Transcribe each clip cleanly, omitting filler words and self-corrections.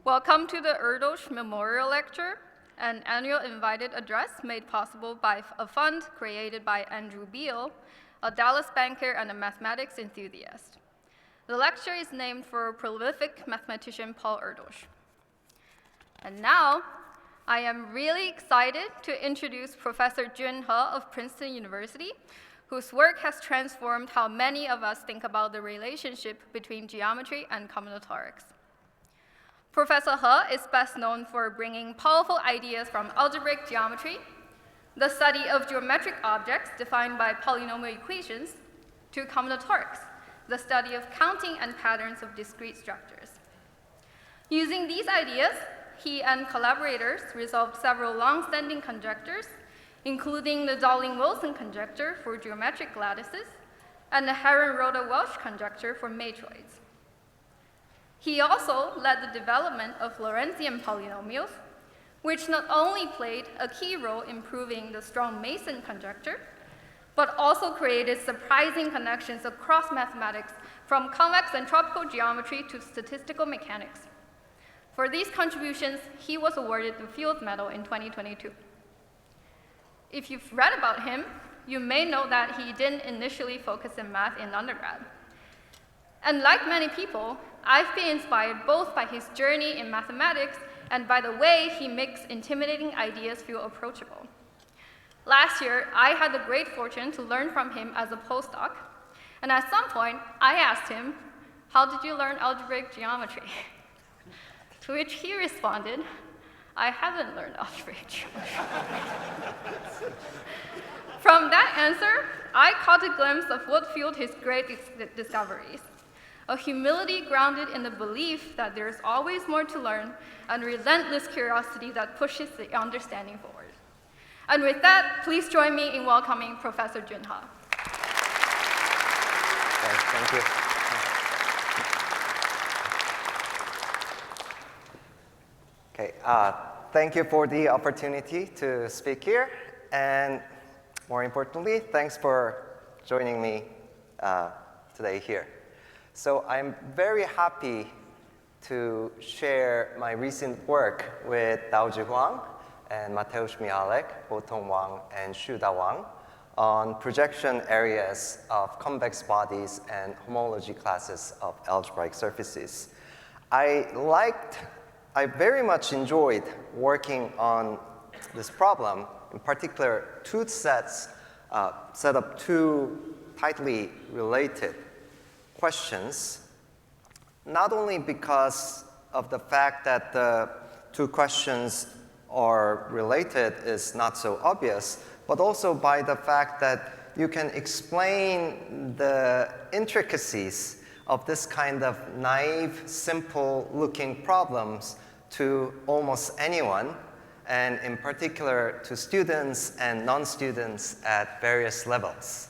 Welcome to the Erdős Memorial Lecture, an annual invited address made possible by a fund created by Andrew Beale, a Dallas banker and a mathematics enthusiast. The lecture is named for prolific mathematician Paul Erdős. And now, I am really excited to introduce Professor Jun He of Princeton University, whose work has transformed how many of us think about the relationship between geometry and combinatorics. Professor He is best known for bringing powerful ideas from algebraic geometry, the study of geometric objects defined by polynomial equations, to combinatorics, the study of counting and patterns of discrete structures. Using these ideas, he and collaborators resolved several long-standing conjectures, including the Dowling-Wilson conjecture for geometric lattices and the Heron-Roda-Welch conjecture for matroids. He also led the development of Lorentzian polynomials, which not only played a key role in proving the strong Mason conjecture, but also created surprising connections across mathematics, from convex and tropical geometry to statistical mechanics. For these contributions, he was awarded the Fields Medal in 2022. If you've read about him, you may know that he didn't initially focus in math in undergrad. And like many people, I've been inspired both by his journey in mathematics and by the way he makes intimidating ideas feel approachable. Last year, I had the great fortune to learn from him as a postdoc, and at some point, I asked him, "How did you learn algebraic geometry?" To which he responded, "I haven't learned algebraic geometry." From that answer, I caught a glimpse of what fueled his great discoveries: a humility grounded in the belief that there's always more to learn, and relentless curiosity that pushes the understanding forward. And with that, please join me in welcoming Professor Jun He. Thank you. Okay, thank you for the opportunity to speak here, and more importantly, thanks for joining me today here. So I'm very happy to share my recent work with Daoji Huang and Mateusz Mihalek, Botong Wang, and Shuda Wang on projection areas of convex bodies and homology classes of algebraic surfaces. I very much enjoyed working on this problem, in particular two sets, set up two tightly related questions, not only because of the fact that the two questions are related is not so obvious, but also by the fact that you can explain the intricacies of this kind of naive, simple-looking problems to almost anyone, and in particular to students and non-students at various levels.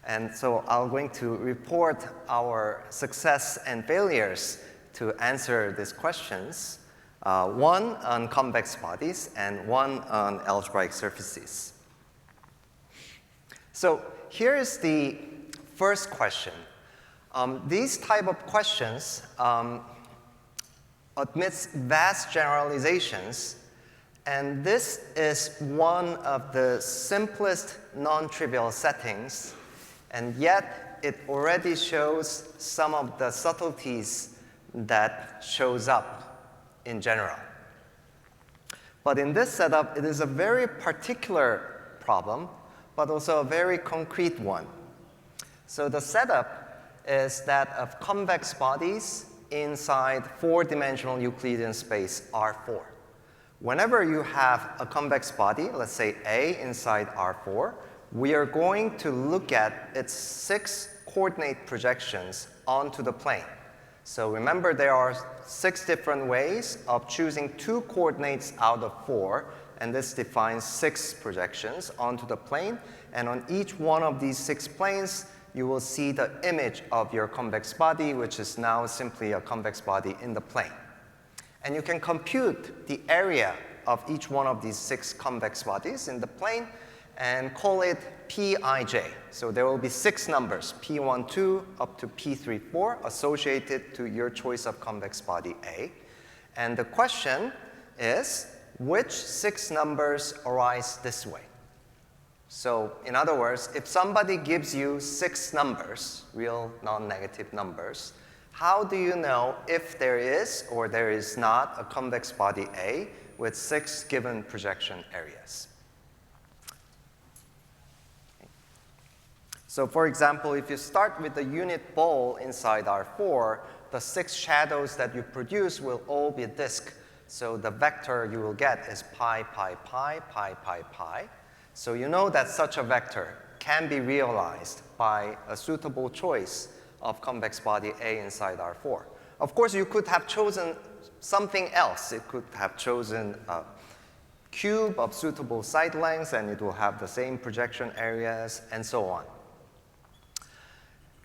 And so I'm going to report our success and failures to answer these questions, one on convex bodies and one on algebraic surfaces. So here is the first question. These type of questions admits vast generalizations, and this is one of the simplest non-trivial settings, and yet it already shows some of the subtleties that shows up in general. But in this setup, it is a very particular problem, but also a very concrete one. So the setup is that of convex bodies inside four-dimensional Euclidean space R4. Whenever you have a convex body, let's say A inside R4, we are going to look at its 6 coordinate projections onto the plane. So remember, there are 6 different ways of choosing 2 coordinates out of 4, and this defines 6 projections onto the plane. And on each one of these 6 planes, you will see the image of your convex body, which is now simply a convex body in the plane. And you can compute the area of each one of these 6 convex bodies in the plane and call it Pij. So there will be 6 numbers, P12 up to P34, associated to your choice of convex body A. And the question is, which 6 numbers arise this way? So in other words, if somebody gives you 6 numbers, real non-negative numbers, how do you know if there is or there is not a convex body A with 6 given projection areas? So for example, if you start with the unit ball inside R4, the 6 shadows that you produce will all be a disk. So the vector you will get is pi, pi, pi, pi, pi, pi. So you know that such a vector can be realized by a suitable choice of convex body A inside R4. Of course, you could have chosen something else. It could have chosen a cube of suitable side lengths, and it will have the same projection areas, and so on.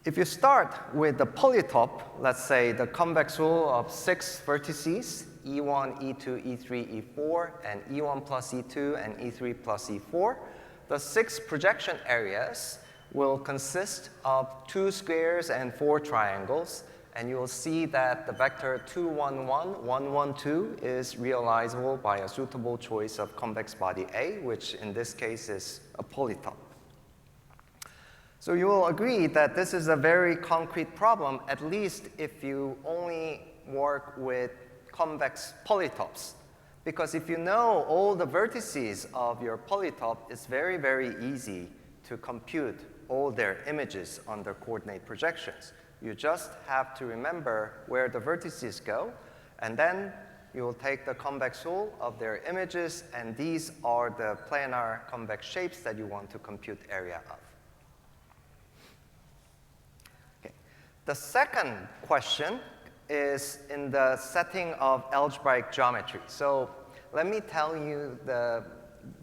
If you start with the polytope, let's say the convex hull of 6 vertices, E1, E2, E3, E4, and E1 plus E2 and E3 plus E4, the 6 projection areas will consist of 2 squares and 4 triangles, and you will see that the vector 2, 1, 1, 1, 1, 2 is realizable by a suitable choice of convex body A, which in this case is a polytope. So you will agree that this is a very concrete problem, at least if you only work with convex polytopes. Because if you know all the vertices of your polytope, it's very, very easy to compute all their images on their coordinate projections. You just have to remember where the vertices go, and then you will take the convex hull of their images, and these are the planar convex shapes that you want to compute area of. The second question is in the setting of algebraic geometry. So let me tell you the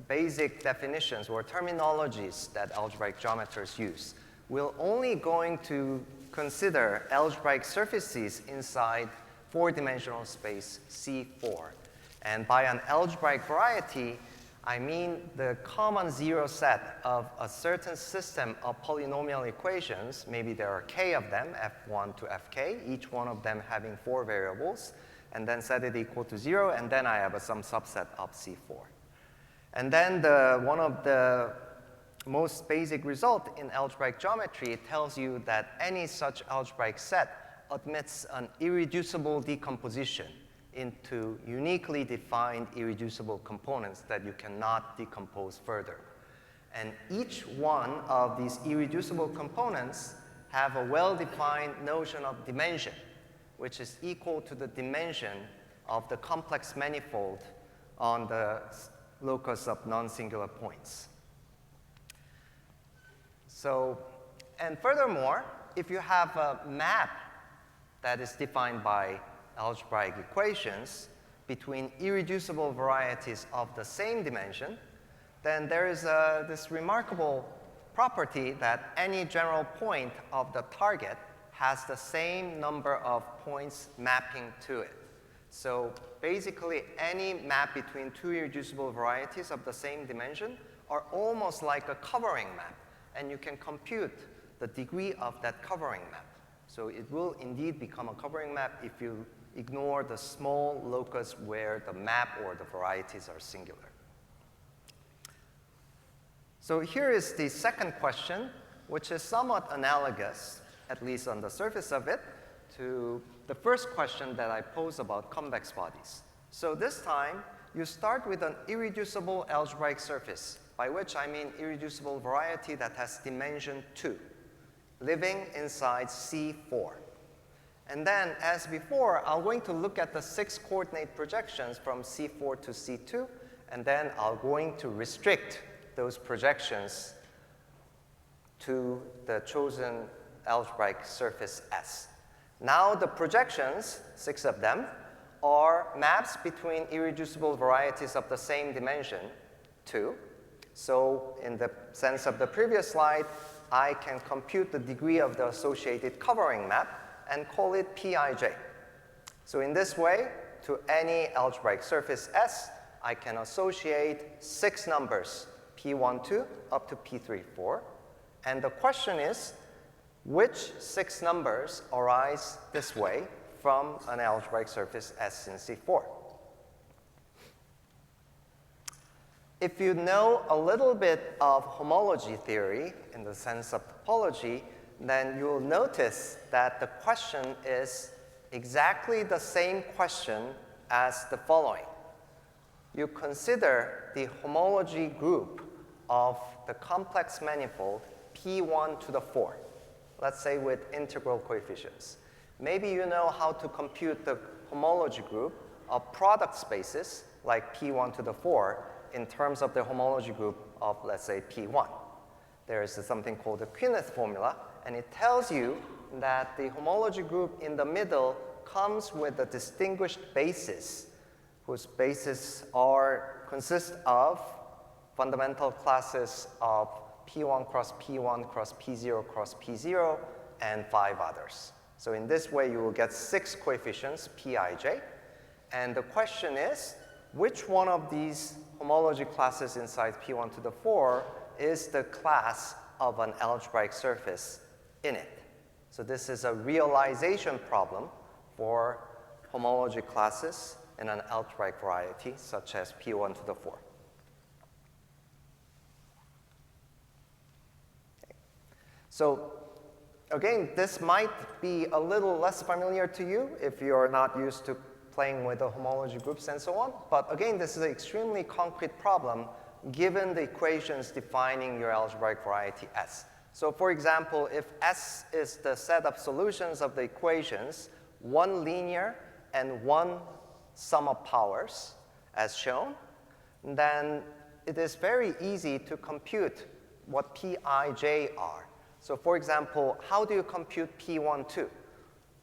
basic definitions or terminologies that algebraic geometers use. We're only going to consider algebraic surfaces inside 4-dimensional space C4. And by an algebraic variety, I mean the common zero set of a certain system of polynomial equations. Maybe there are k of them, f1 to fk, each one of them having 4 variables, and then set it equal to 0, and then I have some subset of C4. And then one of the most basic result in algebraic geometry tells you that any such algebraic set admits an irreducible decomposition into uniquely defined irreducible components that you cannot decompose further. And each one of these irreducible components have a well-defined notion of dimension, which is equal to the dimension of the complex manifold on the locus of non-singular points. So, and furthermore, if you have a map that is defined by algebraic equations between irreducible varieties of the same dimension, then there is this remarkable property that any general point of the target has the same number of points mapping to it. So basically, any map between 2 irreducible varieties of the same dimension are almost like a covering map, and you can compute the degree of that covering map. So it will indeed become a covering map if you ignore the small locus where the map or the varieties are singular. So here is the second question, which is somewhat analogous, at least on the surface of it, to the first question that I posed about convex bodies. So this time, you start with an irreducible algebraic surface, by which I mean irreducible variety that has dimension 2, living inside C4. And then, as before, I'm going to look at the 6 coordinate projections from C4 to C2, and then I'm going to restrict those projections to the chosen algebraic surface S. Now the projections, 6 of them, are maps between irreducible varieties of the same dimension, 2. So in the sense of the previous slide, I can compute the degree of the associated covering map and call it Pij. So in this way, to any algebraic surface S, I can associate 6 numbers, P12 up to P34. And the question is, which 6 numbers arise this way from an algebraic surface S in C4. If you know a little bit of homology theory in the sense of topology, then you'll notice that the question is exactly the same question as the following. You consider the homology group of the complex manifold P1 to the 4, let's say with integral coefficients. Maybe you know how to compute the homology group of product spaces like P1 to the 4 in terms of the homology group of, let's say, P1. There is something called the Quineth formula, and it tells you that the homology group in the middle comes with a distinguished basis, whose bases consist of fundamental classes of P1 cross P1 cross P0 cross P0 and 5 others. So in this way, you will get 6 coefficients, Pij. And the question is, which one of these homology classes inside P1 to the 4 is the class of an algebraic surface in it? So this is a realization problem for homology classes in an algebraic variety, such as P1 to the 4. Okay. So again, this might be a little less familiar to you if you're not used to playing with the homology groups and so on. But again, this is an extremely concrete problem given the equations defining your algebraic variety S. So for example, if S is the set of solutions of the equations, one linear and one sum of powers, as shown, then it is very easy to compute what Pij are. So for example, how do you compute P12?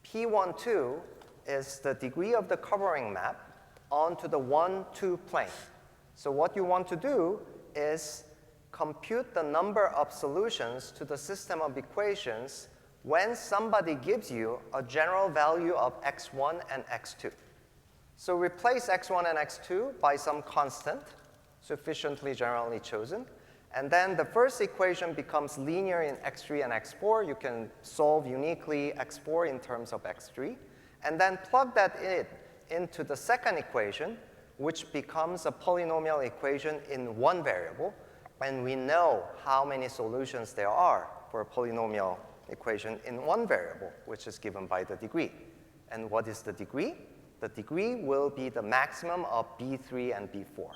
P12 is the degree of the covering map onto the 1-2 plane. So what you want to do is compute the number of solutions to the system of equations when somebody gives you a general value of x1 and x2. So replace x1 and x2 by some constant, sufficiently generally chosen. And then the first equation becomes linear in x3 and x4. You can solve uniquely x4 in terms of x3. And then plug that into the second equation, which becomes a polynomial equation in one variable. And we know how many solutions there are for a polynomial equation in one variable, which is given by the degree. And what is the degree? The degree will be the maximum of B3 and B4.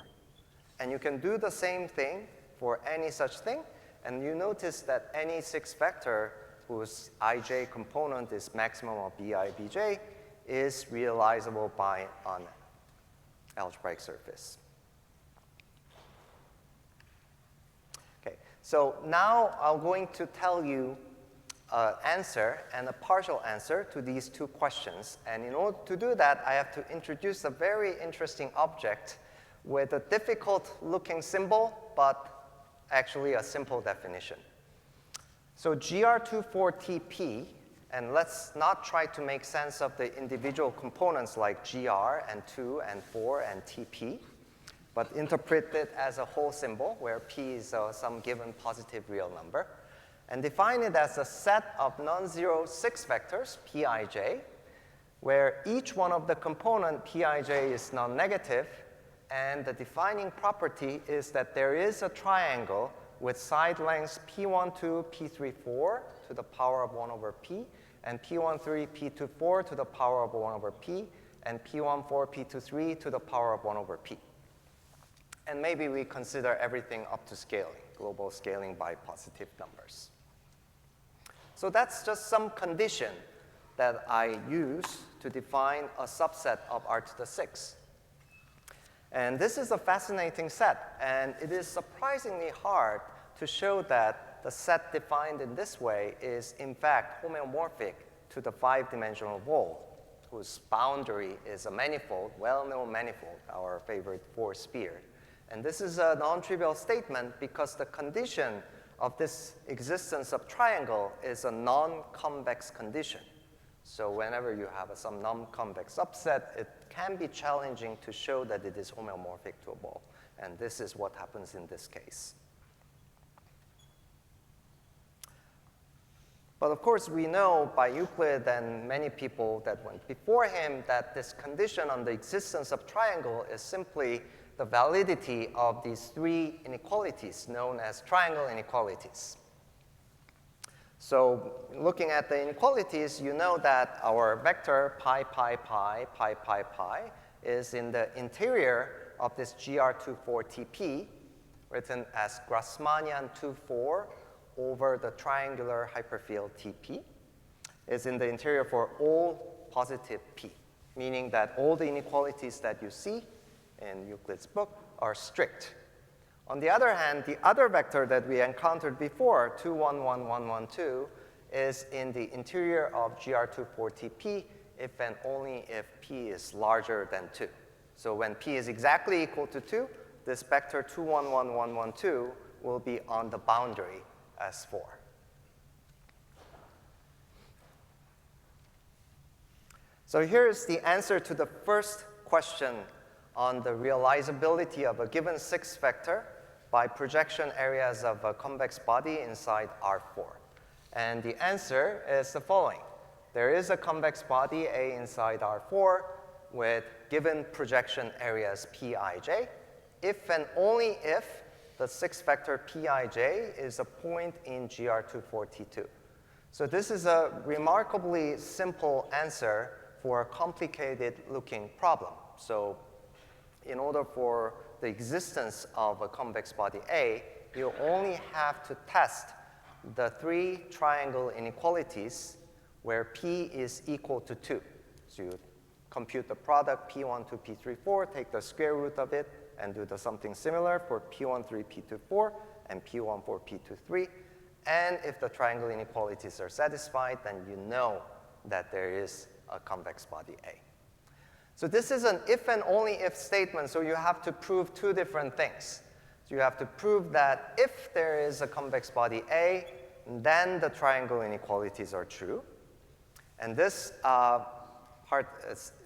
And you can do the same thing for any such thing. And you notice that any 6 vector whose ij component is maximum of Bi, Bj is realizable by an algebraic surface. Okay, so now I'm going to tell you an answer and a partial answer to these 2 questions. And in order to do that, I have to introduce a very interesting object with a difficult-looking symbol, but actually a simple definition. So GR24TP, and let's not try to make sense of the individual components like GR and 2 and 4 and TP, but interpret it as a whole symbol where P is some given positive real number, and define it as a set of non-zero 6 vectors, Pij, where each one of the component Pij is non-negative, and the defining property is that there is a triangle with side lengths P12, P34 to the power of 1 over P, and P13, P24 to the power of 1 over P, and P14, P23 to the power of 1 over P. And maybe we consider everything up to scaling, global scaling by positive numbers. So that's just some condition that I use to define a subset of R to the 6. And this is a fascinating set, and it is surprisingly hard to show that the set defined in this way is, in fact, homeomorphic to the 5-dimensional wall, whose boundary is a manifold, well-known manifold, our favorite 4-sphere. And this is a non-trivial statement because the condition of this existence of triangle is a non-convex condition. So whenever you have some non-convex subset, it can be challenging to show that it is homeomorphic to a ball. And this is what happens in this case. But of course, we know by Euclid and many people that went before him that this condition on the existence of triangle is simply the validity of these three inequalities known as triangle inequalities. So looking at the inequalities, you know that our vector pi, pi, pi, pi, pi, pi is in the interior of this GR24TP, written as Grassmannian 24 over the triangular hyperfield TP, is in the interior for all positive P, meaning that all the inequalities that you see in Euclid's book are strict. On the other hand, the other vector that we encountered before, 2, 1, 1, 1, 1, 2, is in the interior of GR24TP if and only if P is larger than 2. So when P is exactly equal to 2, this vector 2, 1, 1, 1, 1, 2 will be on the boundary as 4. So here's the answer to the first question on the realizability of a given 6 vector by projection areas of a convex body inside R4. And the answer is the following. There is a convex body A inside R4 with given projection areas Pij, if and only if the 6 vector Pij is a point in GR24T2. So this is a remarkably simple answer for a complicated looking problem. So in order for the existence of a convex body A, you only have to test the 3 triangle inequalities where P is equal to 2. So you compute the product P1, 2, P3, 4, take the square root of it, and do something similar for P1, 3, P2, 4, and P1, 4, P2, 3. And if the triangle inequalities are satisfied, then you know that there is a convex body A. So this is an if and only if statement, so you have to prove 2 different things. So you have to prove that if there is a convex body A, then the triangle inequalities are true. And this part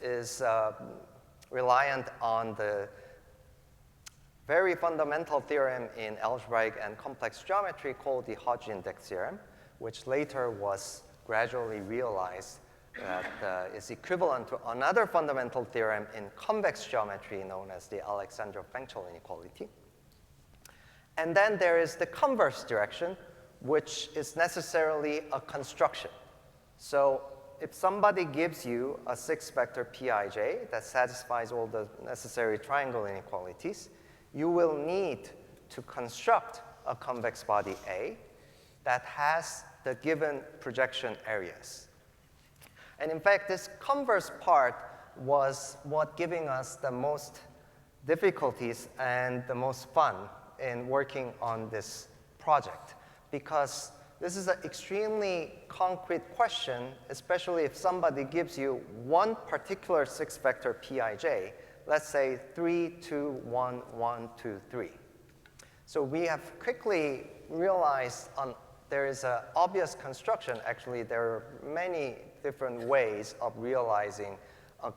is reliant on the very fundamental theorem in algebraic and complex geometry called the Hodge index theorem, which later was gradually realized that is equivalent to another fundamental theorem in convex geometry known as the Alexandrov-Fenchel inequality. And then there is the converse direction, which is necessarily a construction. So if somebody gives you a 6 vector Pij that satisfies all the necessary triangle inequalities, you will need to construct a convex body A that has the given projection areas. And in fact, this converse part was what giving us the most difficulties and the most fun in working on this project, because this is an extremely concrete question, especially if somebody gives you one particular 6 vector Pij, let's say 3, 2, 1, 1, 2, 3. So we have quickly realized there is an obvious construction. Actually, there are many different ways of realizing a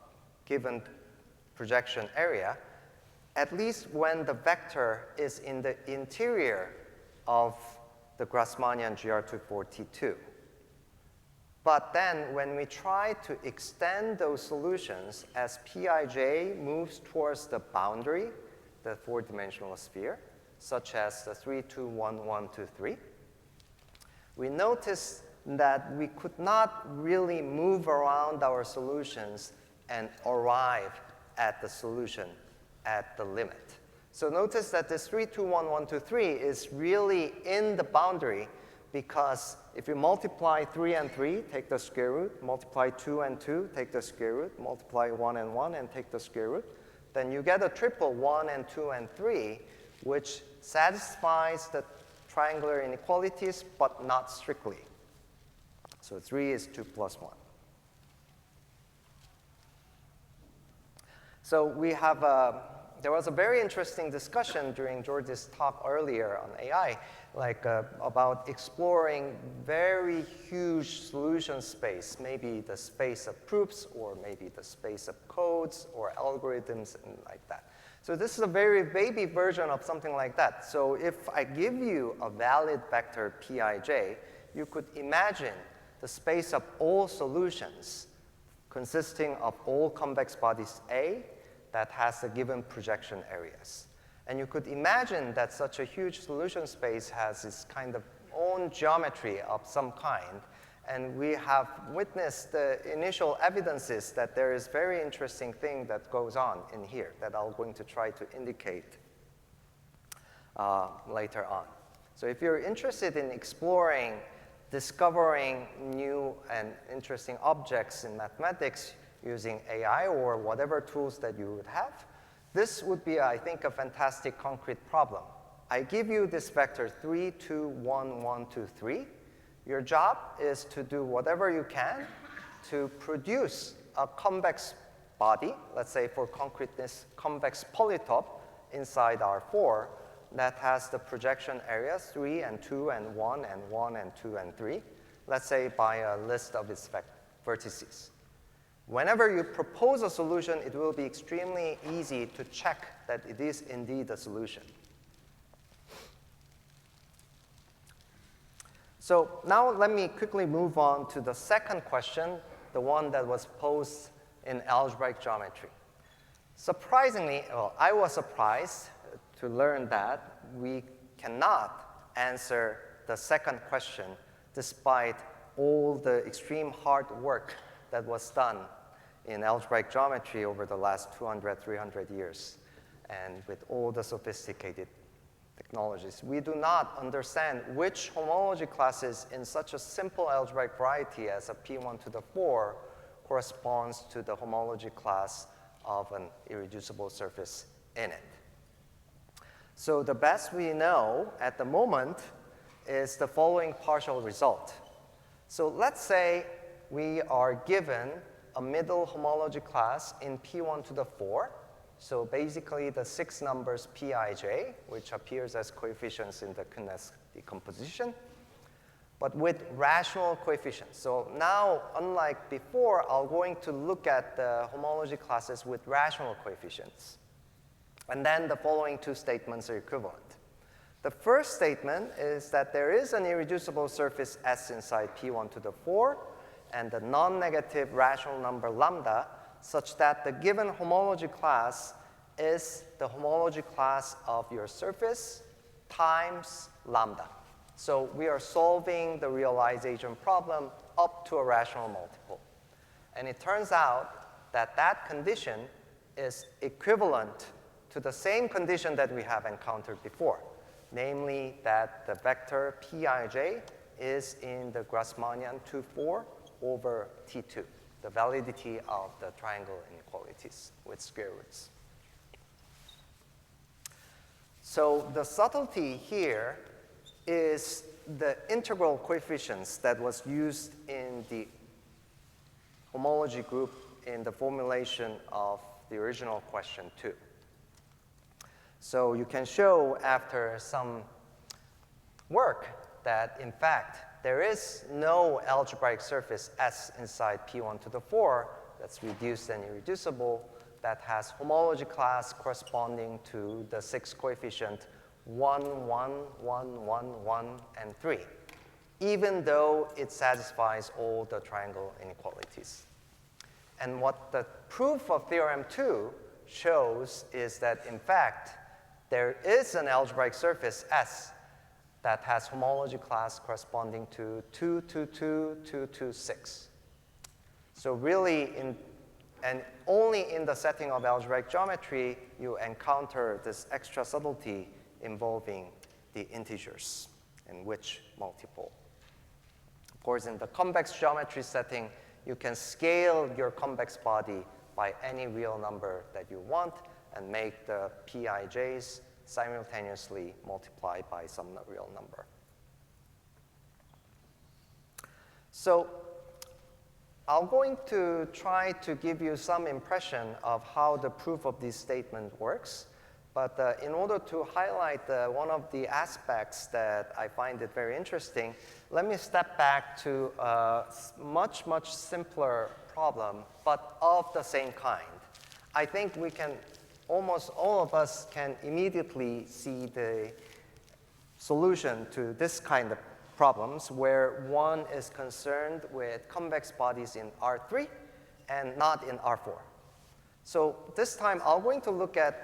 given projection area, at least when the vector is in the interior of the Grassmannian GR24T2. But then when we try to extend those solutions as Pij moves towards the boundary, the 4-dimensional sphere, such as the 3, 2, 1, 1, 2, 3, we notice that we could not really move around our solutions and arrive at the solution at the limit. So notice that this 3, 2, 1, 1, 2, 3 is really in the boundary, because if you multiply 3 and 3, take the square root, multiply 2 and 2, take the square root, multiply 1 and 1, and take the square root, then you get a triple 1 and 2 and 3, which satisfies the triangular inequalities, but not strictly. So 3 is 2 plus 1. So we have there was a very interesting discussion during George's talk earlier on AI, about exploring very huge solution space, maybe the space of proofs, or maybe the space of codes, or algorithms, and like that. So this is a very baby version of something like that. So if I give you a valid vector Pij, you could imagine the space of all solutions consisting of all convex bodies A that has the given projection areas. And you could imagine that such a huge solution space has this kind of own geometry of some kind. And we have witnessed the initial evidences that there is very interesting thing that goes on in here that I'm going to try to indicate later on. So if you're interested in exploring, discovering new and interesting objects in mathematics using AI or whatever tools that you would have, this would be, I think, a fantastic concrete problem. I give you this vector 3, 2, 1, 1, 2, 3. Your job is to do whatever you can to produce a convex body, let's say for concreteness, convex polytope inside R4 that has the projection areas 3 and 2 and 1 and 1 and 2 and 3, let's say by a list of its vertices. Whenever you propose a solution, it will be extremely easy to check that it is indeed a solution. So now let me quickly move on to the second question, the one that was posed in algebraic geometry. Surprisingly, well, I was surprised to learn that we cannot answer the second question despite all the extreme hard work that was done in algebraic geometry over the last 200, 300 years, and with all the sophisticated technologies. We do not understand which homology classes in such a simple algebraic variety as a P1 to the 4 corresponds to the homology class of an irreducible surface in it. So the best we know at the moment is the following partial result. So let's say we are given a middle homology class in P1 to the 4. So basically the 6 numbers Pij, which appears as coefficients in the Convex decomposition, but with rational coefficients. So now, unlike before, I'm going to look at the homology classes with rational coefficients. And then the following two statements are equivalent. The first statement is that there is an irreducible surface S inside P1 to the 4, and the non-negative rational number lambda, such that the given homology class is the homology class of your surface times lambda. So we are solving the realization problem up to a rational multiple. And it turns out that that condition is equivalent to the same condition that we have encountered before, namely that the vector Pij is in the Grassmannian 2,4 over T2, the validity of the triangle inequalities with square roots. So the subtlety here is the integral coefficients that was used in the homology group in the formulation of the original question 2. So you can show after some work that, in fact, there is no algebraic surface S inside P1 to the 4 that's reduced and irreducible that has homology class corresponding to the 6 coefficient 1, 1, 1, 1, 1, and 3, even though it satisfies all the triangle inequalities. And what the proof of theorem 2 shows is that, in fact, there is an algebraic surface S that has homology class corresponding to 2, 2, 2, 2, 2, 6. So really, and only in the setting of algebraic geometry, you encounter this extra subtlety involving the integers in which multiple. Of course, in the convex geometry setting, you can scale your convex body by any real number that you want and make the Pij's simultaneously multiply by some real number. So I'm going to try to give you some impression of how the proof of this statement works. But in order to highlight one of the aspects that I find it very interesting, let me step back to a much, much simpler problem, but of the same kind. I think we can, almost all of us can immediately see the solution to this kind of problems where one is concerned with convex bodies in R3 and not in R4. So this time, I'm going to look at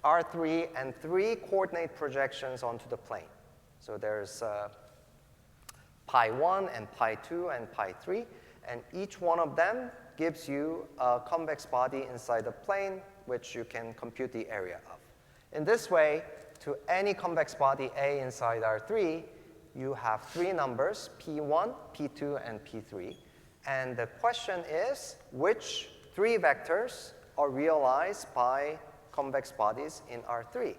R3 and 3 coordinate projections onto the plane. So there's pi 1 and pi 2 and pi 3, and each one of them gives you a convex body inside the plane, which you can compute the area of. In this way, to any convex body A inside R3, you have 3 numbers, P1, P2, and P3. And the question is, which 3 vectors are realized by convex bodies in R3?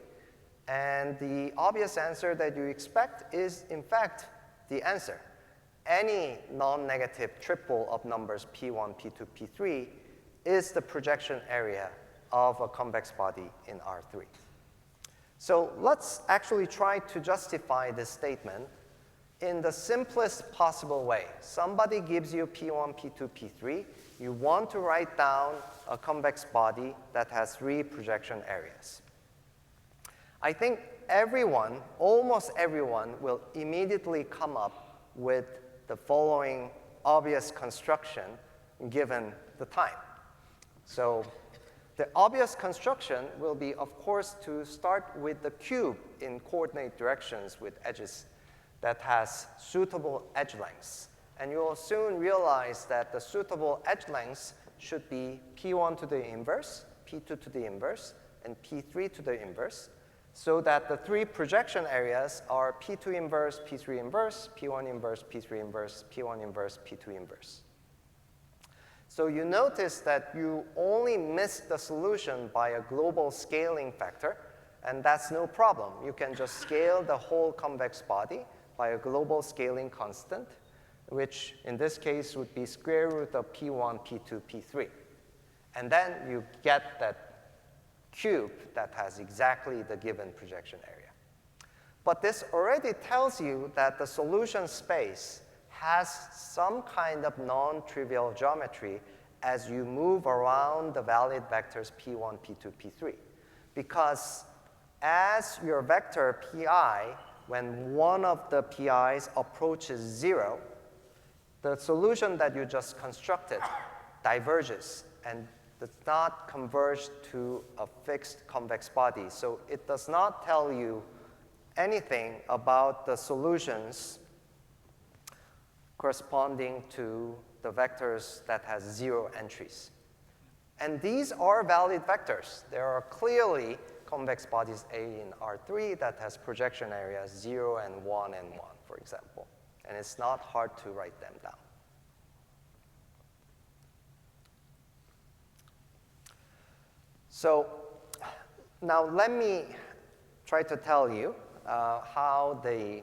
And the obvious answer that you expect is, in fact, the answer. Any non-negative triple of numbers P1, P2, P3 is the projection area of a convex body in R3. So let's actually try to justify this statement in the simplest possible way. Somebody gives you P1, P2, P3. You want to write down a convex body that has 3 projection areas. I think everyone, almost everyone, will immediately come up with the following obvious construction given the time. So the obvious construction will be, of course, to start with the cube in coordinate directions with edges that has suitable edge lengths. And you will soon realize that the suitable edge lengths should be P1 to the inverse, P2 to the inverse, and P3 to the inverse, so that the 3 projection areas are P2 inverse, P3 inverse, P1 inverse, P3 inverse, P1 inverse, P2 inverse. So you notice that you only miss the solution by a global scaling factor, and that's no problem. You can just scale the whole convex body by a global scaling constant, which in this case would be square root of P1, P2, P3. And then you get that cube that has exactly the given projection area. But this already tells you that the solution space has some kind of non-trivial geometry as you move around the valid vectors P1, P2, P3. Because as your vector Pi, when one of the Pi's approaches 0, the solution that you just constructed diverges and does not converge to a fixed convex body. So it does not tell you anything about the solutions corresponding to the vectors that has 0 entries. And these are valid vectors. There are clearly convex bodies A in R3 that has projection areas 0 and 1 and 1, for example. And it's not hard to write them down. So now let me try to tell you how the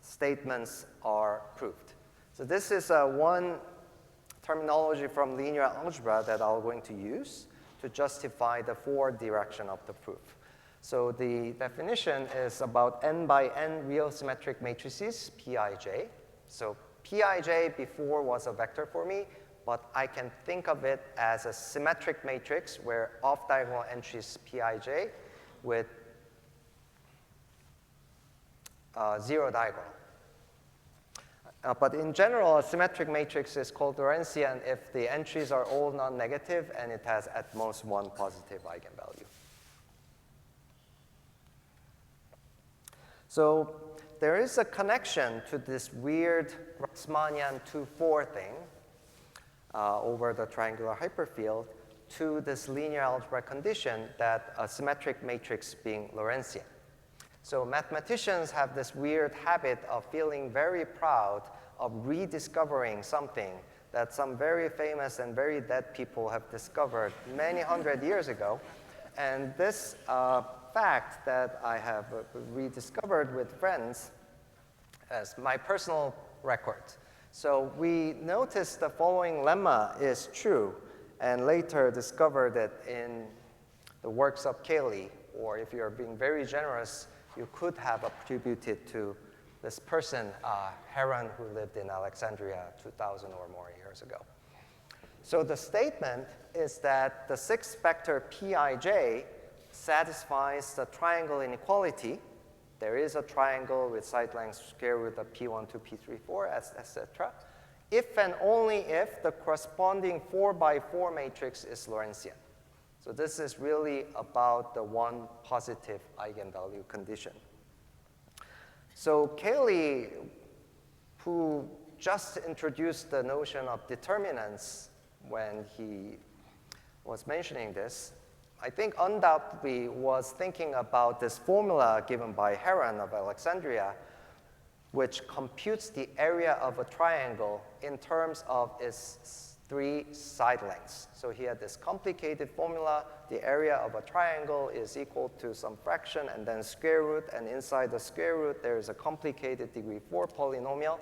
statements are proved. So this is one terminology from linear algebra that I'm going to use to justify the forward direction of the proof. So the definition is about n by n real symmetric matrices, Pij. So Pij before was a vector for me, but I can think of it as a symmetric matrix where off-diagonal entries Pij with 0 diagonal. But in general, a symmetric matrix is called Lorentzian if the entries are all non-negative and it has at most 1 positive eigenvalue. So there is a connection to this weird Riemannian 2-4 thing over the triangular hyperfield to this linear algebra condition that a symmetric matrix being Lorentzian. So mathematicians have this weird habit of feeling very proud of rediscovering something that some very famous and very dead people have discovered many hundred years ago. And this fact that I have rediscovered with friends as my personal record. So we noticed the following lemma is true, and later discovered it in the works of Cayley, or if you're being very generous, you could have attributed to this person, Heron, who lived in Alexandria 2,000 or more years ago. So the statement is that the 6th vector Pij satisfies the triangle inequality there is a triangle with side lengths square root of P1, 2, P3, 4, etc. If and only if the corresponding 4 by 4 matrix is Lorentzian. So this is really about the one positive eigenvalue condition. So Cayley, who just introduced the notion of determinants when he was mentioning this, I think undoubtedly was thinking about this formula given by Heron of Alexandria, which computes the area of a triangle in terms of its 3 side lengths. So he had this complicated formula. The area of a triangle is equal to some fraction and then square root, and inside the square root there is a complicated degree 4 polynomial.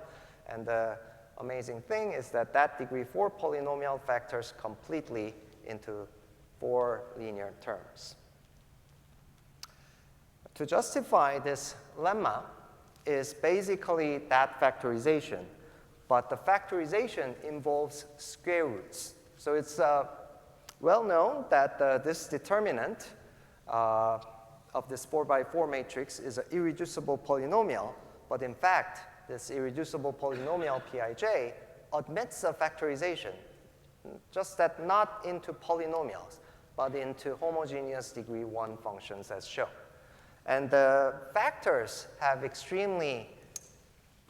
And the amazing thing is that that degree 4 polynomial factors completely into 4 linear terms. To justify this lemma is basically that factorization, but the factorization involves square roots. So it's well known that this determinant of this 4 by 4 matrix is an irreducible polynomial, but in fact, this irreducible polynomial Pij admits a factorization, just that not into polynomials, but into homogeneous degree 1 functions as shown. And the factors have extremely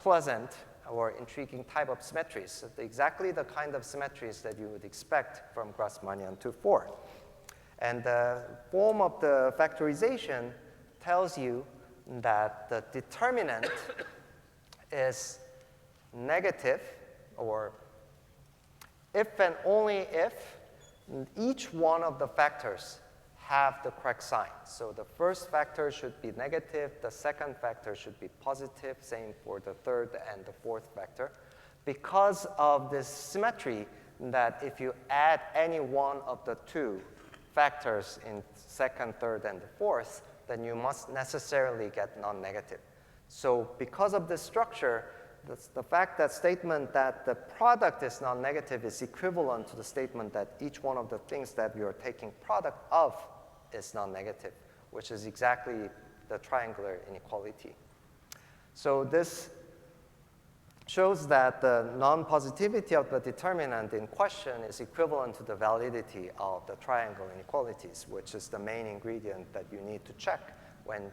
pleasant or intriguing type of symmetries, exactly the kind of symmetries that you would expect from Grassmannian 2-4. And the form of the factorization tells you that the determinant is negative, or if and only if each one of the factors have the correct sign. So the first factor should be negative, the second factor should be positive, same for the third and the fourth factor. Because of this symmetry that if you add any one of the 2 factors in second, third, and the fourth, then you must necessarily get non-negative. So because of this structure, the fact that statement that the product is non-negative is equivalent to the statement that each one of the things that we are taking product of is non-negative, which is exactly the triangular inequality. So this shows that the non-positivity of the determinant in question is equivalent to the validity of the triangle inequalities, which is the main ingredient that you need to check when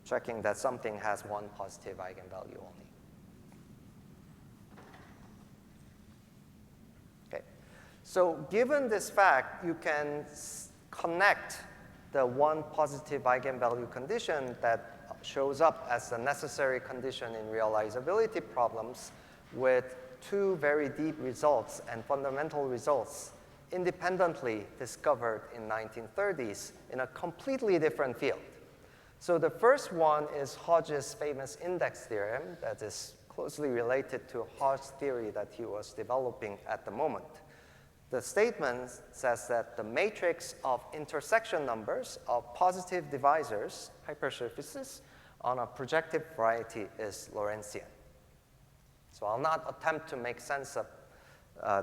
checking that something has one positive eigenvalue only. Okay. So given this fact, you can connect the one positive eigenvalue condition that shows up as a necessary condition in realizability problems with 2 very deep results and fundamental results independently discovered in 1930s in a completely different field. So the first one is Hodge's famous index theorem that is closely related to Hodge's theory that he was developing at the moment. The statement says that the matrix of intersection numbers of positive divisors, hypersurfaces, on a projective variety is Lorentzian. So I'll not attempt to make sense of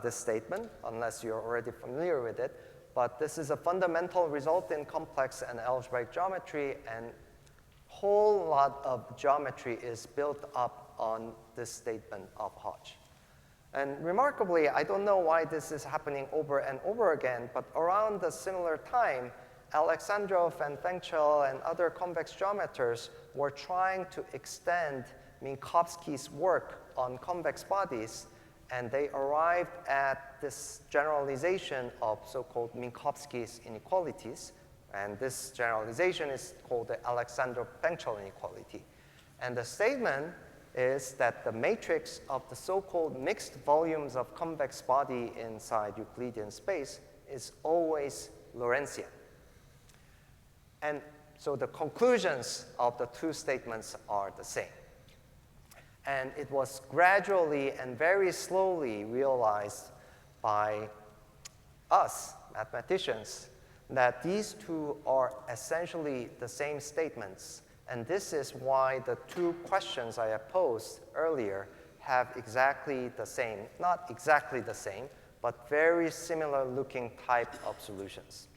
this statement unless you're already familiar with it, but this is a fundamental result in complex and algebraic geometry, and whole lot of geometry is built up on this statement of Hodge. And remarkably, I don't know why this is happening over and over again, but around the similar time, Alexandrov and Fengchel and other convex geometers were trying to extend Minkowski's work on convex bodies, and they arrived at this generalization of so-called Minkowski's inequalities. And this generalization is called the Alexandrov-Fengchel inequality. And the statement is that the matrix of the so-called mixed volumes of convex body inside Euclidean space is always Lorentzian. And so the conclusions of the 2 statements are the same. And it was gradually and very slowly realized by us, mathematicians, that these 2 are essentially the same statements. And this is why the 2 questions I have posed earlier have exactly the same, not exactly the same, but very similar looking type of solutions.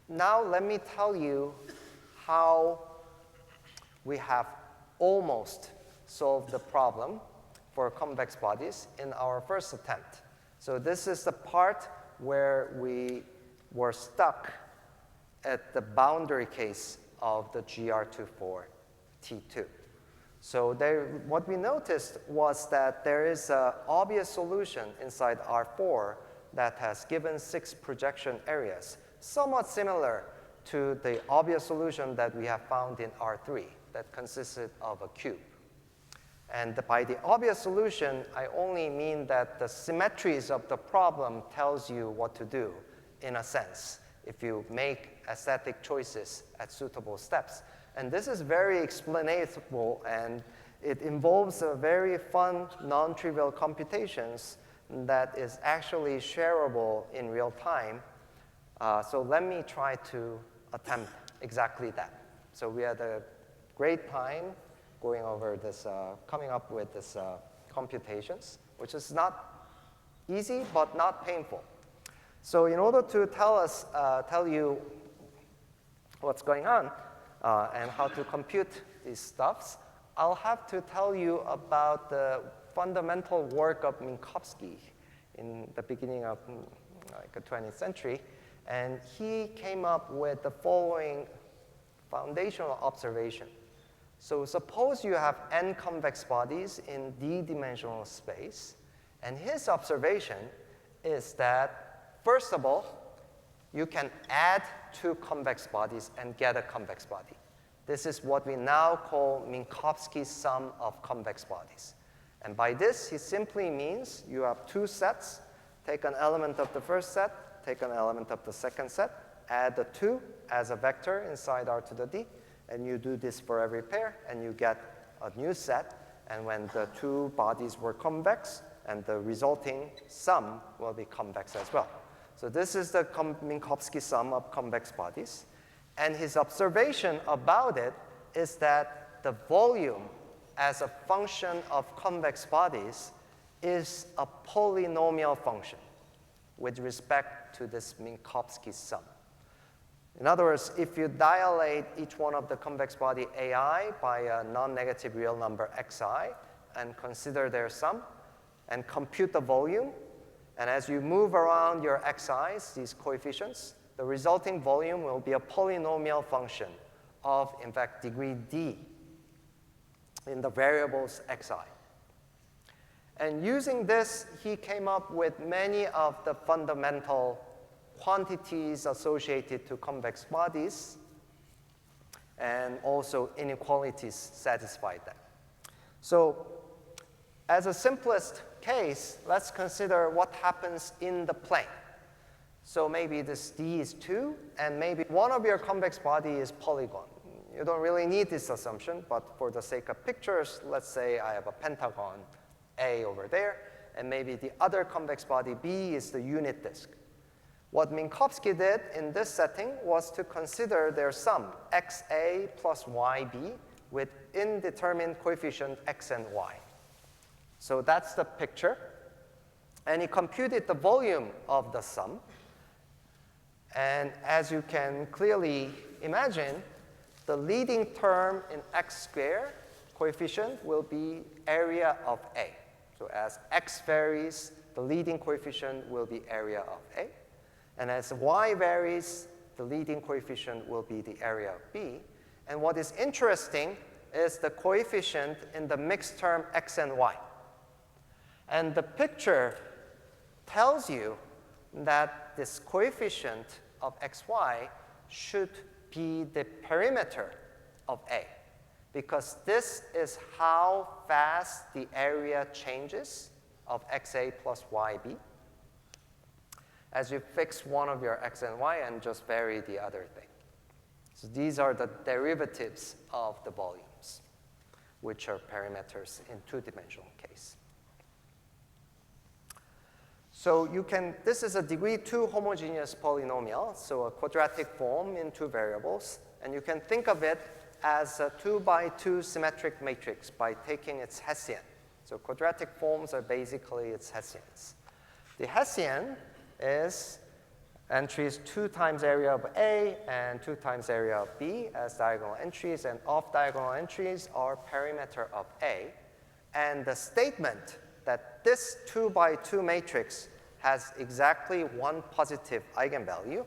Now let me tell you how we have almost solved the problem for convex bodies in our first attempt. So this is the part where we were stuck at the boundary case of the GR24 T2. So what we noticed was that there is an obvious solution inside R4 that has given 6 projection areas, somewhat similar to the obvious solution that we have found in R3 that consisted of a cube. And by the obvious solution, I only mean that the symmetries of the problem tells you what to do, in a sense, if you make aesthetic choices at suitable steps. And this is very explanable, and it involves a very fun, non-trivial computations that is actually shareable in real time. So let me try to attempt exactly that. So we had a great time going over this, coming up with this computations, which is not easy but not painful. So in order to tell you what's going on and how to compute these stuffs, I'll have to tell you about the fundamental work of Minkowski in the beginning of like the 20th century. And he came up with the following foundational observation. So suppose you have n convex bodies in d-dimensional space, and his observation is that, first of all, you can add 2 convex bodies and get a convex body. This is what we now call Minkowski's sum of convex bodies. And by this, he simply means you have 2 sets, take an element of the first set, take an element of the second set, add the 2 as a vector inside R to the d, and you do this for every pair, and you get a new set. And when the 2 bodies were convex, and the resulting sum will be convex as well. So this is the Minkowski sum of convex bodies. And his observation about it is that the volume as a function of convex bodies is a polynomial function with respect to this Minkowski sum. In other words, if you dilate each one of the convex body AI by a non-negative real number xi and consider their sum and compute the volume, and as you move around your xi's, these coefficients, the resulting volume will be a polynomial function of, in fact, degree d in the variables xi. And using this, he came up with many of the fundamental quantities associated to convex bodies, and also inequalities satisfied them. So as a simplest case, let's consider what happens in the plane. So maybe this d is 2, and maybe one of your convex body is polygon. You don't really need this assumption, but for the sake of pictures, let's say I have a pentagon A over there, and maybe the other convex body B is the unit disk. What Minkowski did in this setting was to consider their sum, xa plus yb, with indeterminate coefficient x and y. So that's the picture. And he computed the volume of the sum. And as you can clearly imagine, the leading term in x squared coefficient will be area of A. So as x varies, the leading coefficient will be area of A. And as y varies, the leading coefficient will be the area of B. And what is interesting is the coefficient in the mixed term x and y. And the picture tells you that this coefficient of xy should be the perimeter of A, because this is how fast the area changes of xa plus yb as you fix one of your x and y and just vary the other thing. So these are the derivatives of the volumes, which are perimeters in 2-dimensional case. So this is a degree 2 homogeneous polynomial, so a quadratic form in 2 variables. And you can think of it as a 2 by 2 symmetric matrix by taking its Hessian. So quadratic forms are basically its Hessians. The Hessian is entries 2 times area of A and 2 times area of B as diagonal entries, and off-diagonal entries are perimeter of A. And the statement that this 2 by 2 matrix has exactly one positive eigenvalue,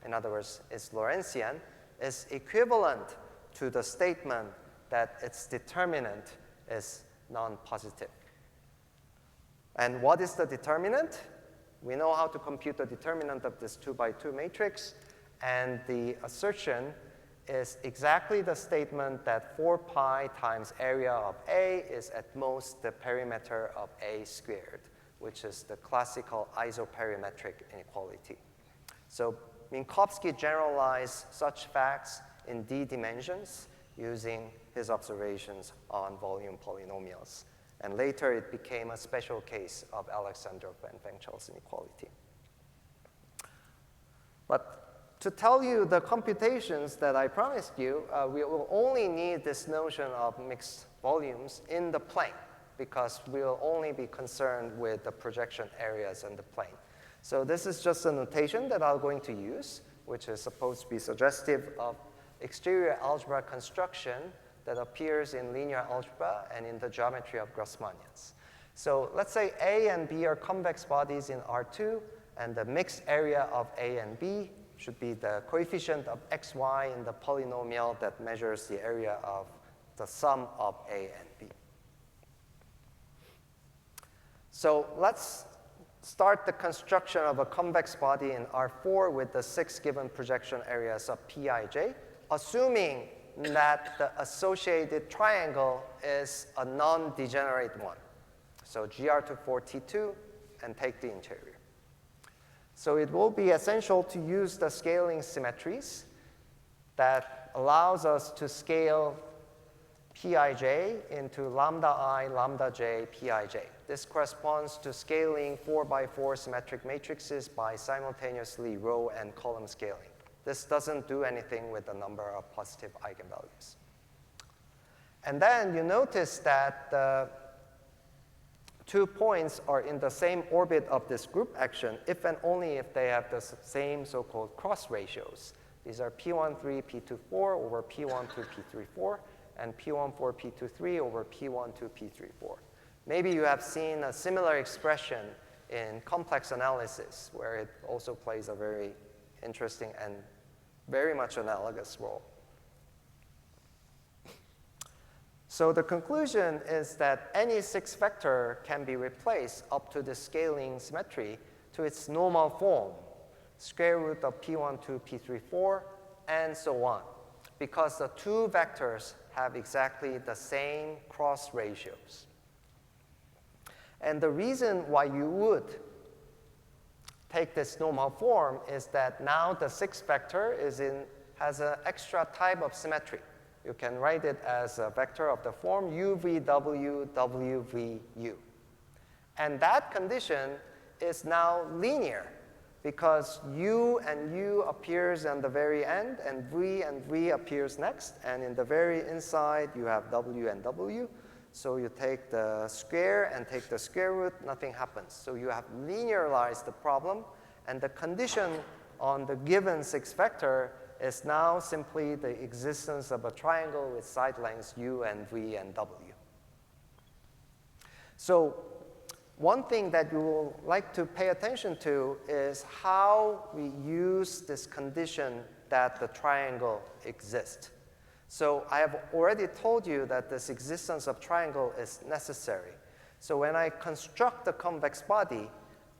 in other words, is Lorentzian, is equivalent to the statement that its determinant is non-positive. And what is the determinant? We know how to compute the determinant of this 2 by 2 matrix, and the assertion is exactly the statement that 4 pi times area of A is at most the perimeter of A squared, which is the classical isoperimetric inequality. So Minkowski generalized such facts in d dimensions using his observations on volume polynomials. And later, it became a special case of Alexander Van Vengchel's inequality. But to tell you the computations that I promised you, we will only need this notion of mixed volumes in the plane, because we will only be concerned with the projection areas in the plane. So this is just a notation that I'm going to use, which is supposed to be suggestive of exterior algebra construction that appears in linear algebra and in the geometry of Grassmannians. So let's say A and B are convex bodies in R2, and the mixed area of A and B should be the coefficient of xy in the polynomial that measures the area of the sum of A and B. So let's start the construction of a convex body in R4 with the 6 given projection areas of Pij, assuming that the associated triangle is a non-degenerate one. So GR to 4T2 and take the interior. So it will be essential to use the scaling symmetries that allows us to scale Pij into lambda I, lambda j, Pij. This corresponds to scaling 4 by 4 symmetric matrices by simultaneously row and column scaling. This doesn't do anything with the number of positive eigenvalues. And then you notice that the 2 points are in the same orbit of this group action if and only if they have the same so-called cross ratios. These are P13, P24 over P12, P34, and P14, P23 over P12, P34. Maybe you have seen a similar expression in complex analysis, where it also plays a very interesting and very much analogous role. So the conclusion is that any 6 vector can be replaced up to the scaling symmetry to its normal form, square root of P12, P34, and so on, because the 2 vectors have exactly the same cross ratios. And the reason why you would take this normal form is that now the 6th vector has an extra type of symmetry. You can write it as a vector of the form UVW, WVU. And that condition is now linear, because U and U appears on the very end, and V appears next. And in the very inside, you have W and W. So you take the square and take the square root, nothing happens. So you have linearized the problem, and the condition on the given 6th vector is now simply the existence of a triangle with side lengths U and V and W. So one thing that you will like to pay attention to is how we use this condition that the triangle exists. So I have already told you that this existence of triangle is necessary. So when I construct the convex body,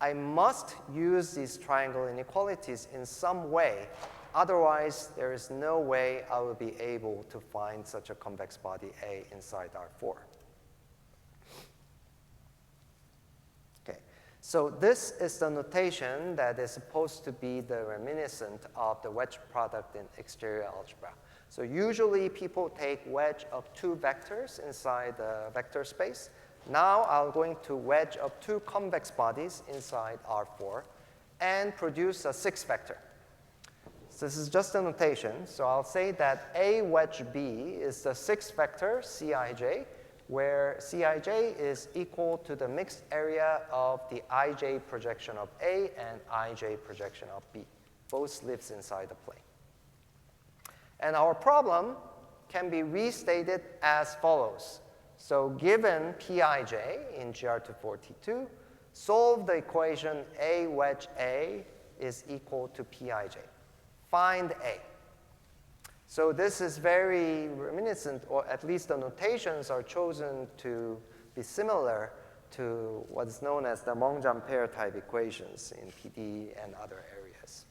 I must use these triangle inequalities in some way. Otherwise, there is no way I will be able to find such a convex body A inside R4. Okay, so this is the notation that is supposed to be the reminiscent of the wedge product in exterior algebra. So usually people take wedge of 2 vectors inside the vector space. Now I'm going to wedge of 2 convex bodies inside R4 and produce a 6th vector. So this is just a notation. So I'll say that A wedge B is the 6th vector, Cij, where Cij is equal to the mixed area of the ij projection of A and ij projection of B. Both lives inside the plane. And our problem can be restated as follows. So given Pij in GR242, solve the equation A wedge A is equal to Pij. Find A. So this is very reminiscent, or at least the notations are chosen to be similar to what is known as the Monge-Ampere type equations in PD and other areas.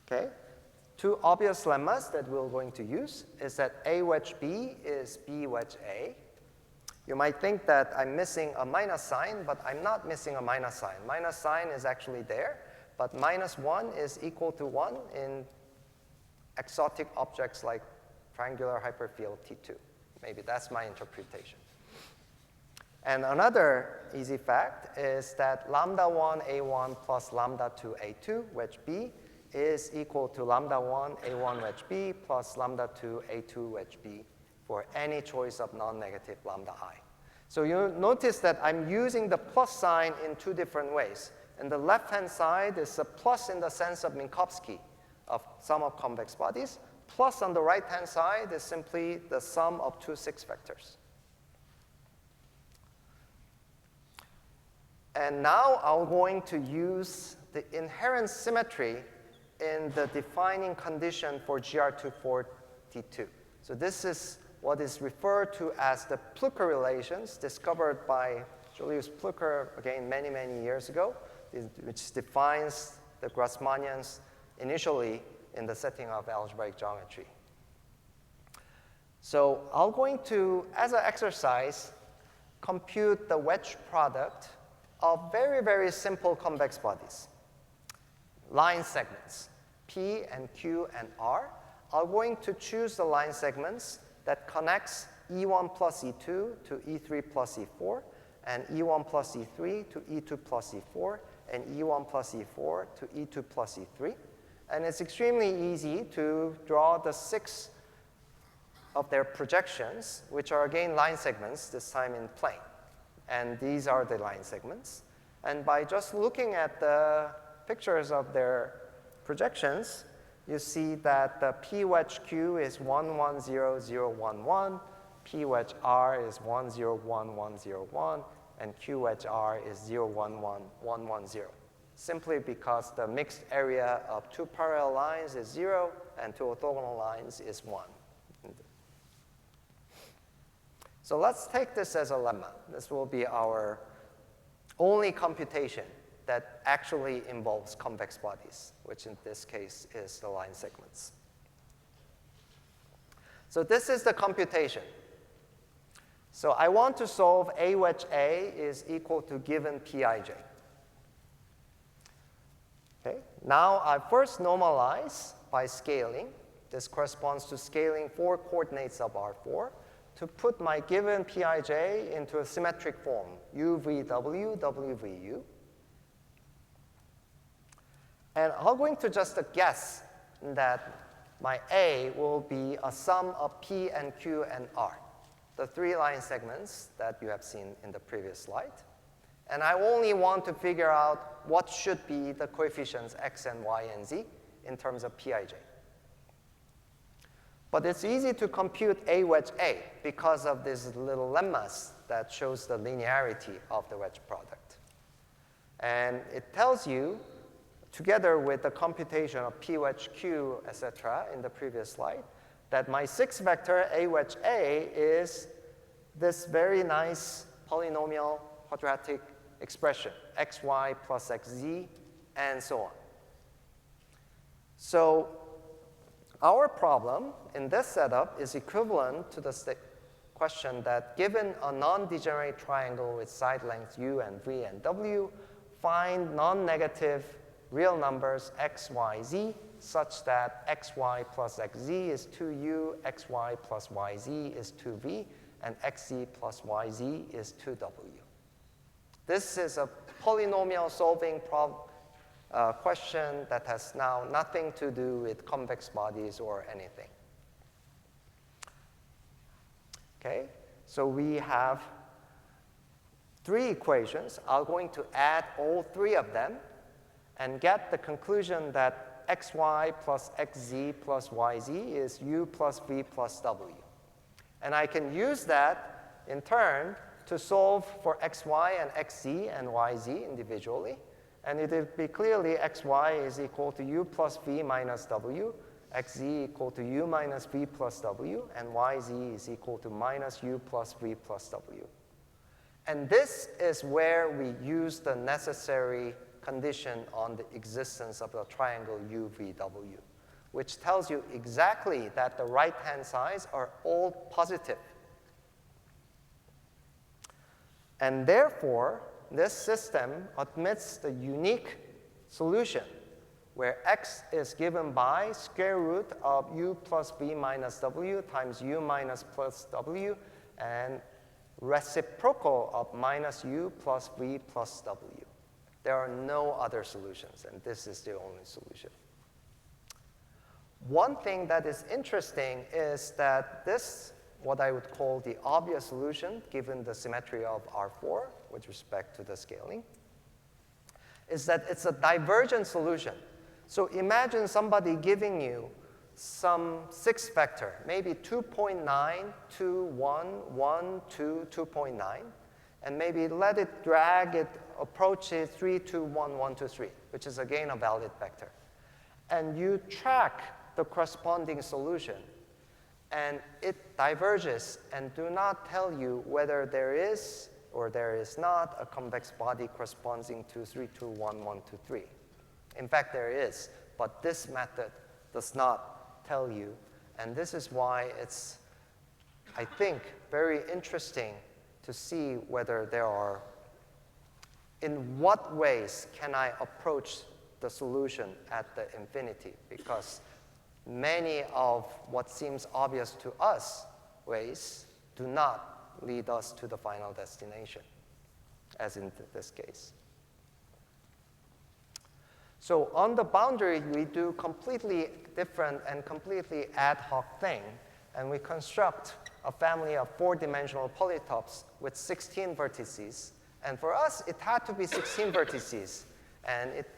Okay? Two obvious lemmas that we're going to use is that A wedge B is B wedge A. You might think that I'm missing a minus sign, but I'm not missing a minus sign. Minus sign is actually there, but minus 1 is equal to 1 in exotic objects like triangular hyperfield T2. Maybe that's my interpretation. And another easy fact is that lambda 1 A1 plus lambda 2 A2 wedge B is equal to lambda 1 A1 wedge B plus lambda 2 A2 wedge B for any choice of non-negative lambda I. So you notice that I'm using the plus sign in two different ways. And the left-hand side is a plus in the sense of Minkowski of sum of convex bodies. Plus on the right-hand side is simply the sum of two 6 vectors. And now I'm going to use the inherent symmetry in the defining condition for GR242. So this is what is referred to as the Plücker relations, discovered by Julius Plücker, again, many, many years ago, which defines the Grassmannians initially in the setting of algebraic geometry. So I'm going to, as an exercise, compute the wedge product of very, very simple convex bodies. Line segments, P and Q and R. I'm going to choose the line segments that connects E1 plus E2 to E3 plus E4, and E1 plus E3 to E2 plus E4, and E1 plus E4 to E2 plus E3. And it's extremely easy to draw the 6 of their projections, which are again line segments, this time in plane. And these are the line segments. And by just looking at the pictures of their projections, you see that the P wedge Q is 1, 1, 0, 0, 1, 1. P wedge R is 1, 0, 1, 1, 0, 1. And Q wedge R is 0, 1, 1, 1, 1, 0. Simply because the mixed area of two parallel lines is 0 and two orthogonal lines is 1. So let's take this as a lemma. This will be our only computation that actually involves convex bodies, which in this case is the line segments. So this is the computation. So I want to solve A wedge A is equal to given Pij. Okay. Now I first normalize by scaling. This corresponds to scaling 4 coordinates of R4 to put my given Pij into a symmetric form, UVW, WVU. And I'm going to just guess that my A will be a sum of P and Q and R, the 3 line segments that you have seen in the previous slide. And I only want to figure out what should be the coefficients x and y and z in terms of Pij. But it's easy to compute A wedge A because of these little lemmas that shows the linearity of the wedge product. And it tells you, together with the computation of P wedge Q, etc., in the previous slide, that my 6 vector A wedge A is this very nice polynomial quadratic expression, xy plus xz, and so on. So our problem in this setup is equivalent to the question that given a non-degenerate triangle with side lengths u and v and w, find non-negative real numbers x, y, z, such that xy plus xz is 2u, xy plus yz is 2v, and xz plus yz is 2w. This is a polynomial solving question that has now nothing to do with convex bodies or anything. Okay? So we have 3 equations. I'm going to add all 3 of them and get the conclusion that xy plus xz plus yz is u plus v plus w. And I can use that, in turn, to solve for xy and xz and yz individually. And it would be clearly xy is equal to u plus v minus w, xz equal to u minus v plus w, and yz is equal to minus u plus v plus w. And this is where we use the necessary condition on the existence of the triangle UVW, which tells you exactly that the right-hand sides are all positive. And therefore, this system admits the unique solution where x is given by square root of u plus v minus w times u minus plus w and reciprocal of minus u plus v plus w. There are no other solutions, and this is the only solution. One thing that is interesting is that this, what I would call the obvious solution, given the symmetry of R4 with respect to the scaling, is that it's a divergent solution. So imagine somebody giving you some 6 vector, maybe 2.9, 2, 1, 1, 2, 2.9, and maybe let it drag it, approach it 3, 2, 1, 1, 2, 3, which is again a valid vector. And you track the corresponding solution, and it diverges and do not tell you whether there is or there is not a convex body corresponding to 3, 2, 1, 1, 2, 3. In fact, there is, but this method does not tell you, and this is why it's, I think, very interesting to see whether there are, in what ways can I approach the solution at the infinity, because many of what seems obvious to us ways do not lead us to the final destination, as in this case. So on the boundary, we do completely different and completely ad hoc thing, and we construct a family of 4-dimensional polytopes with 16 vertices. And for us, it had to be 16 vertices. And it,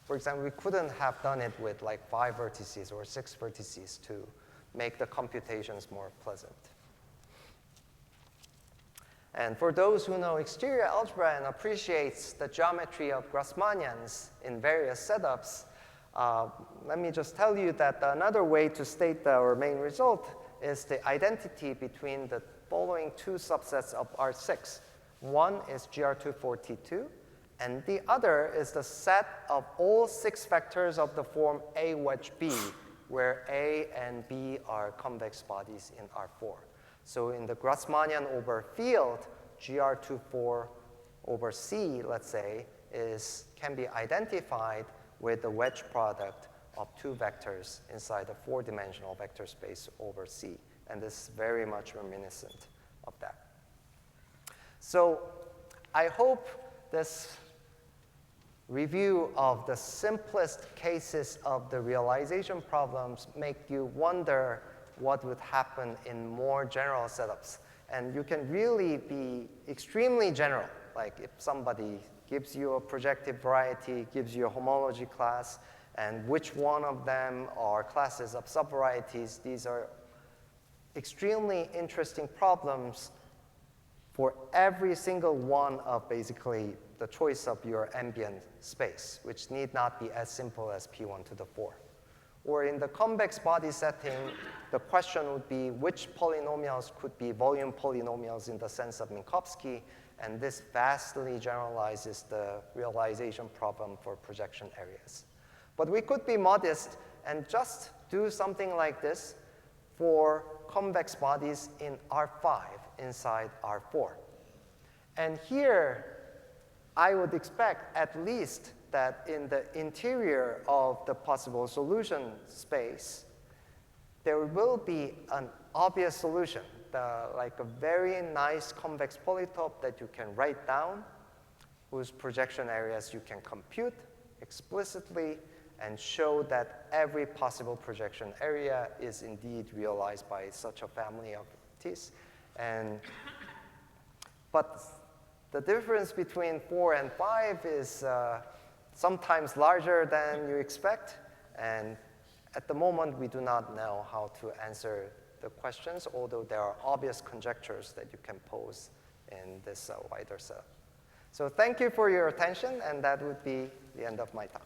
for example, we couldn't have done it with like 5 vertices or 6 vertices to make the computations more pleasant. And for those who know exterior algebra and appreciates the geometry of Grassmannians in various setups, let me just tell you that another way to state our main result is the identity between the following 2 subsets of R6. One is GR24T2, and the other is the set of all 6 vectors of the form A wedge B, where A and B are convex bodies in R4. So in the Grassmannian over field, GR24 over C, let's say, can be identified with the wedge product of 2 vectors inside a 4-dimensional vector space over C. And this is very much reminiscent of that. So I hope this review of the simplest cases of the realization problems make you wonder what would happen in more general setups. And you can really be extremely general. Like if somebody gives you a projective variety, gives you a homology class, and which one of them are classes of subvarieties, these are extremely interesting problems for every single one of basically the choice of your ambient space, which need not be as simple as P1 to the 4. Or in the convex body setting, the question would be which polynomials could be volume polynomials in the sense of Minkowski, and this vastly generalizes the realization problem for projection areas. But we could be modest and just do something like this for convex bodies in R5 inside R4. And here, I would expect at least that in the interior of the possible solution space, there will be an obvious solution, like a very nice convex polytope that you can write down, whose projection areas you can compute explicitly and show that every possible projection area is indeed realized by such a family of quantities. But the difference between 4 and 5 is sometimes larger than you expect. And at the moment, we do not know how to answer the questions, although there are obvious conjectures that you can pose in this wider setup. So thank you for your attention, and that would be the end of my talk.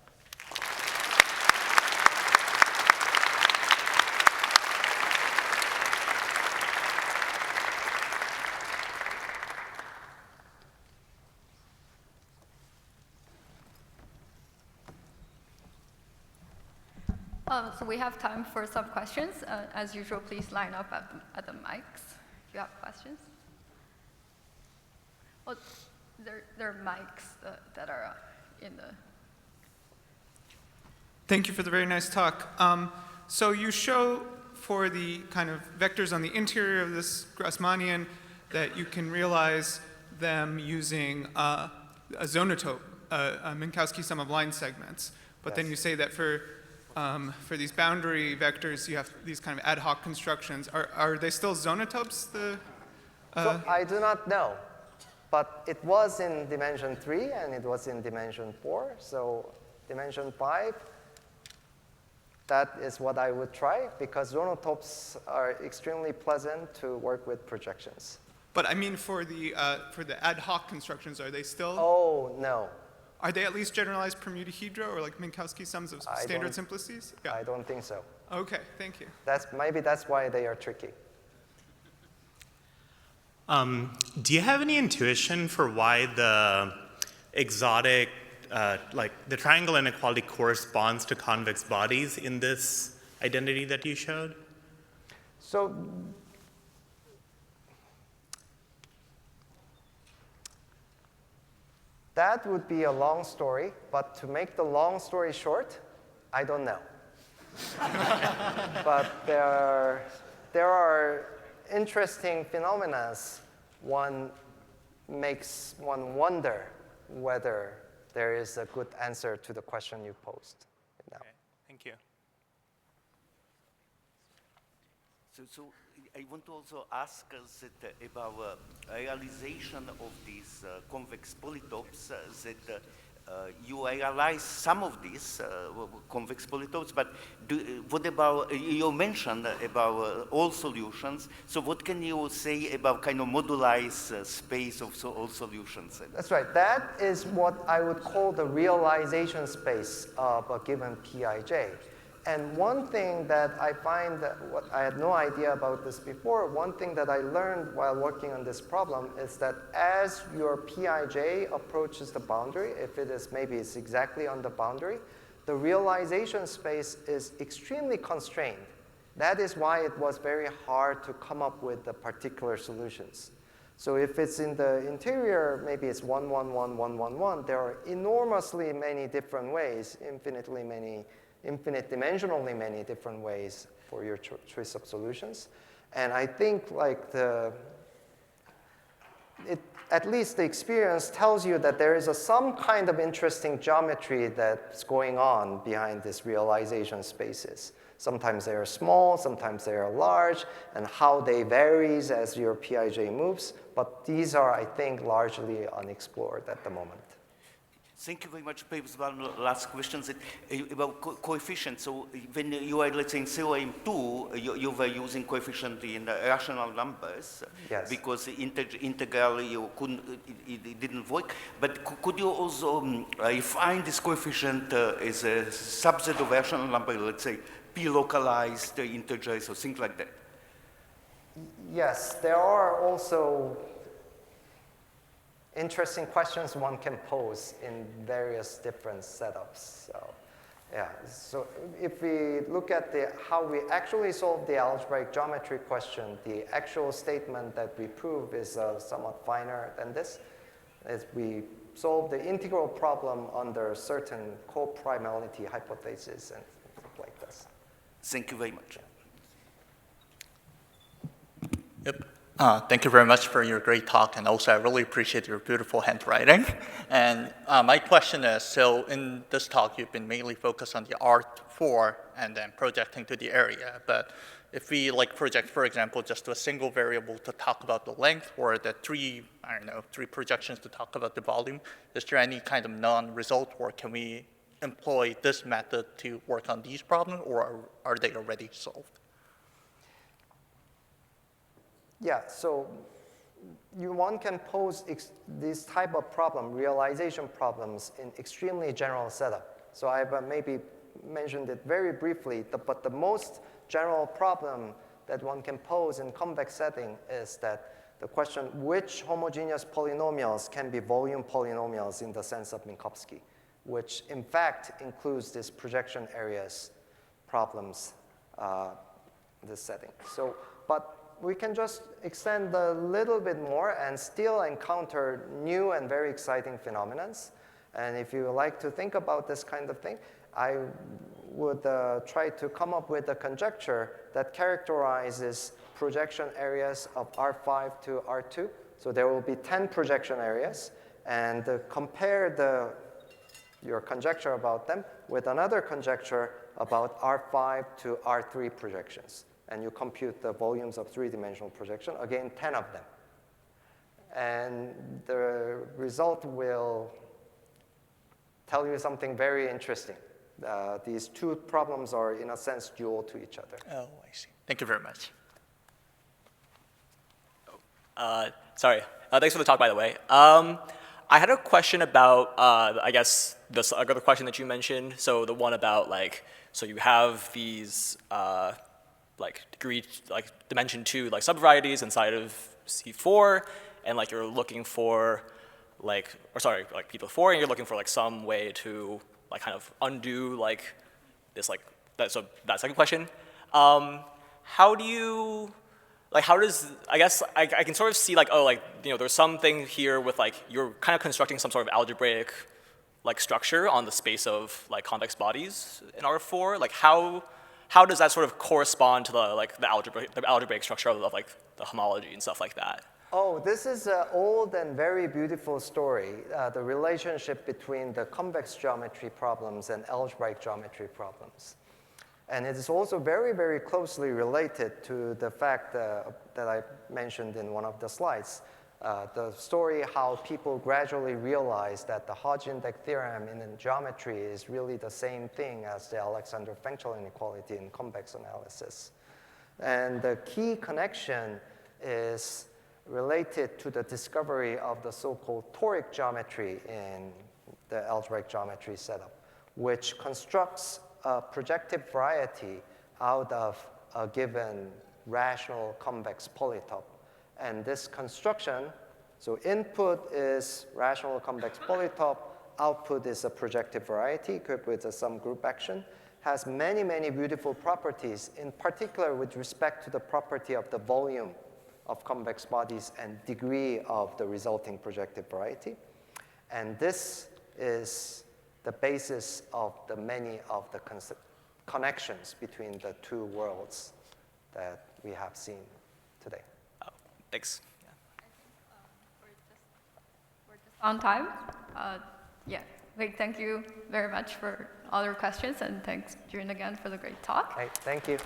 So we have time for some questions. As usual, please line up at the mics if you have questions. Well, there are mics that are in the... Thank you for the very nice talk. So you show for the kind of vectors on the interior of this Grassmannian that you can realize them using a zonotope, a Minkowski sum of line segments. But then you say that for these boundary vectors, you have these kind of ad hoc constructions. Are they still zonotopes? So I do not know. But it was in dimension 3, and it was in dimension 4. So dimension 5, that is what I would try, because zonotopes are extremely pleasant to work with projections. But I mean for the ad hoc constructions, are they still? Oh, no. Are they at least generalized permutahedra or like Minkowski sums of standard simplices? Yeah. I don't think so. Okay, thank you. Maybe that's why they are tricky. Do you have any intuition for why the exotic, like the triangle inequality corresponds to convex bodies in this identity that you showed? So that would be a long story, but to make the long story short, I don't know. But there are interesting phenomena. One makes one wonder whether there is a good answer to the question you posed. Now. Okay, thank you. So I want to also ask us about realization of these convex polytopes that you realize some of these convex polytopes, but what about, you mentioned about all solutions, so what can you say about kind of modularized space of all solutions? That's right. That is what I would call the realization space of a given Pij. And one thing that I find that I had no idea about this before, one thing that I learned while working on this problem is that as your Pij approaches the boundary, if it is maybe it's exactly on the boundary, the realization space is extremely constrained. That is why it was very hard to come up with the particular solutions. So if it's in the interior, maybe it's 1, 1, 1, 1, 1, 1, there are enormously many different ways, infinite dimensionally many different ways for your choice of solutions. And I think like at least the experience tells you that there is some kind of interesting geometry that's going on behind these realization spaces. Sometimes they are small, sometimes they are large, and how they varies as your Pij moves. But these are, I think, largely unexplored at the moment. Thank you very much. Perhaps one last question about coefficients. So when you are, let's say, in theorem 2, you were using coefficient in rational numbers. Yes. Because integral it didn't work. But could you also refine this coefficient as a subset of rational number, let's say p-localized integers or things like that? Yes, there are also interesting questions one can pose in various different setups. So, yeah. So if we look at how we actually solve the algebraic geometry question, the actual statement that we prove is somewhat finer than this. As we solve the integral problem under certain coprimality hypotheses and stuff like this. Thank you very much. Yep. Thank you very much for your great talk, and also I really appreciate your beautiful handwriting. And my question is, so in this talk, you've been mainly focused on the R4 and then projecting to the area, but if we like project, for example, just to a single variable to talk about the length, or the three projections to talk about the volume, is there any kind of non-result, or can we employ this method to work on these problems, or are they already solved? Yeah, so one can pose this type of problem, realization problems, in extremely general setup. So I've maybe mentioned it very briefly, but the most general problem that one can pose in convex setting is that the question, which homogeneous polynomials can be volume polynomials in the sense of Minkowski, which in fact includes this projection areas problems in this setting. So, but we can just extend a little bit more and still encounter new and very exciting phenomena. And if you like to think about this kind of thing, I would try to come up with a conjecture that characterizes projection areas of R5 to R2. So there will be 10 projection areas, and compare your conjecture about them with another conjecture about R5 to R3 projections. And you compute the volumes of three-dimensional projection, again, 10 of them. And the result will tell you something very interesting. These two problems are, in a sense, dual to each other. Oh, I see. Thank you very much. Sorry. Thanks for the talk, by the way. I had a question about, I guess, the other question that you mentioned. So the one about, like, so you have these, dimension 2, like, subvarieties inside of C4, and, like, you're looking for, P4, and you're looking for, like, some way to, like, kind of undo, like, this, like, so that second question. How do you, like, how does, I guess, I can sort of see, like, oh, like, you know, there's something here with, like, you're kind of constructing some sort of algebraic, like, structure on the space of, like, convex bodies in R4. Like, how does that sort of correspond to the algebraic structure of, like, the homology and stuff like that? Oh, this is an old and very beautiful story, the relationship between the convex geometry problems and algebraic geometry problems. And it is also very, very closely related to the fact that I mentioned in one of the slides, the story how people gradually realized that the Hodge-Index theorem in geometry is really the same thing as the Alexander-Fenchel inequality in convex analysis. And the key connection is related to the discovery of the so-called toric geometry in the algebraic geometry setup, which constructs a projective variety out of a given rational convex polytope. And this construction, so input is rational convex polytope, output is a projective variety equipped with some group action, has many, many beautiful properties, in particular with respect to the property of the volume of convex bodies and degree of the resulting projective variety. And this is the basis of the many of the connections between the two worlds that we have seen today. Oh, thanks. Yeah. We're just on time. Yeah, thank you very much for all your questions, and thanks, Jun, again, for the great talk. Hey, thank you.